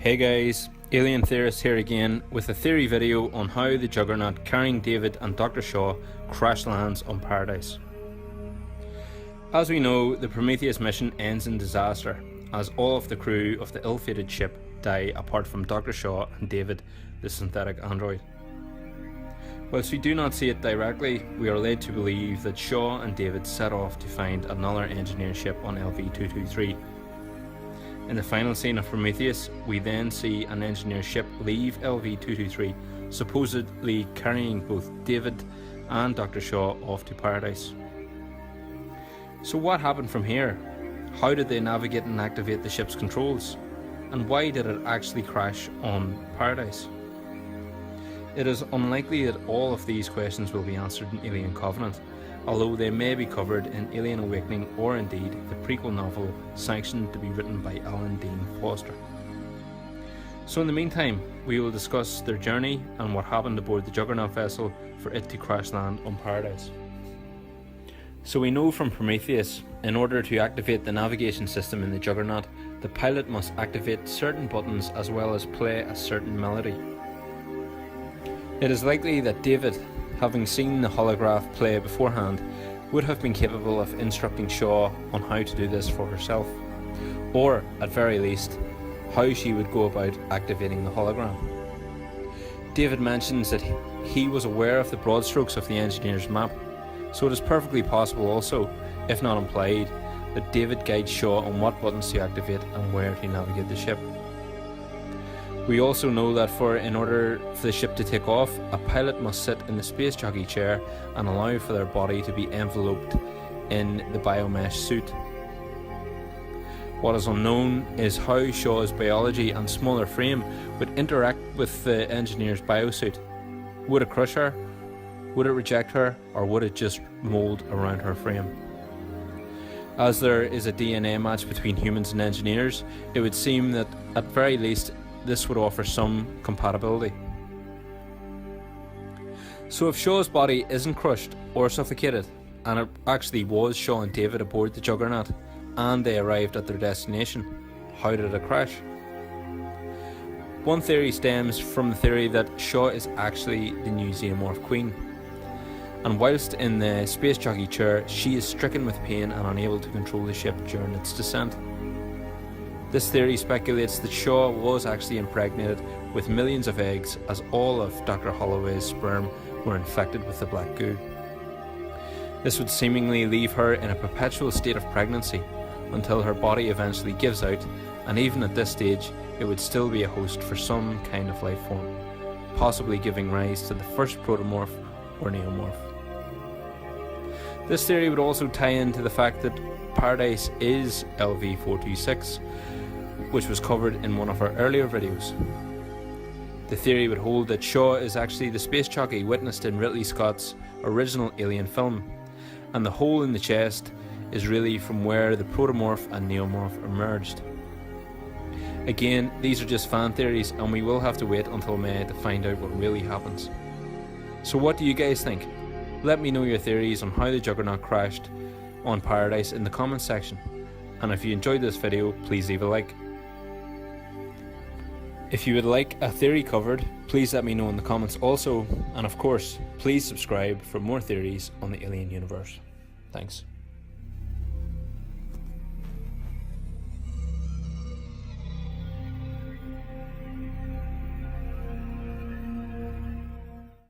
Hey guys, Alien Theorist here again with a theory video on how the Juggernaut carrying David and Dr. Shaw crash lands on Paradise. As we know, the Prometheus mission ends in disaster as all of the crew of the ill-fated ship die apart from Dr. Shaw and David, the synthetic android. Whilst we do not see it directly, we are led to believe that Shaw and David set off to find another engineer ship on LV-223. In the final scene of Prometheus, we then see an engineer ship leave LV-223, supposedly carrying both David and Dr. Shaw off to Paradise. So what happened from here? How did they navigate and activate the ship's controls? And why did it actually crash on Paradise? It is unlikely that all of these questions will be answered in Alien Covenant, although they may be covered in Alien Awakening or indeed the prequel novel sanctioned to be written by Alan Dean Foster. So in the meantime, we will discuss their journey and what happened aboard the Juggernaut vessel for it to crash land on Paradise. So we know from Prometheus, in order to activate the navigation system in the Juggernaut, the pilot must activate certain buttons as well as play a certain melody. It is likely that David, having seen the holograph play beforehand, would have been capable of instructing Shaw on how to do this for herself, or at very least, how she would go about activating the hologram. David mentions that he was aware of the broad strokes of the engineer's map, so it is perfectly possible also, if not implied, that David guides Shaw on what buttons to activate and where to navigate the ship. We also know that in order for the ship to take off, a pilot must sit in the space jockey chair and allow for their body to be enveloped in the biomesh suit. What is unknown is how Shaw's biology and smaller frame would interact with the engineer's biosuit. Would it crush her? Would it reject her? Or would it just mould around her frame? As there is a DNA match between humans and engineers, it would seem that at very least this would offer some compatibility. So if Shaw's body isn't crushed or suffocated, and it actually was Shaw and David aboard the Juggernaut, and they arrived at their destination, how did it crash? One theory stems from the theory that Shaw is actually the new xenomorph queen, and whilst in the space jockey chair, she is stricken with pain and unable to control the ship during its descent. This theory speculates that Shaw was actually impregnated with millions of eggs, as all of Dr. Holloway's sperm were infected with the black goo. This would seemingly leave her in a perpetual state of pregnancy until her body eventually gives out, and even at this stage it would still be a host for some kind of life form, possibly giving rise to the first protomorph or neomorph. This theory would also tie into the fact that Paradise is LV-426, which was covered in one of our earlier videos. The theory would hold that Shaw is actually the space jockey witnessed in Ridley Scott's original Alien film, and the hole in the chest is really from where the protomorph and neomorph emerged. Again, these are just fan theories, and we will have to wait until May to find out what really happens. So what do you guys think? Let me know your theories on how the Juggernaut crashed on Paradise in the comments section, and if you enjoyed this video, please leave a like. If you would like a theory covered, please let me know in the comments also, and of course, please subscribe for more theories on the Alien universe. Thanks.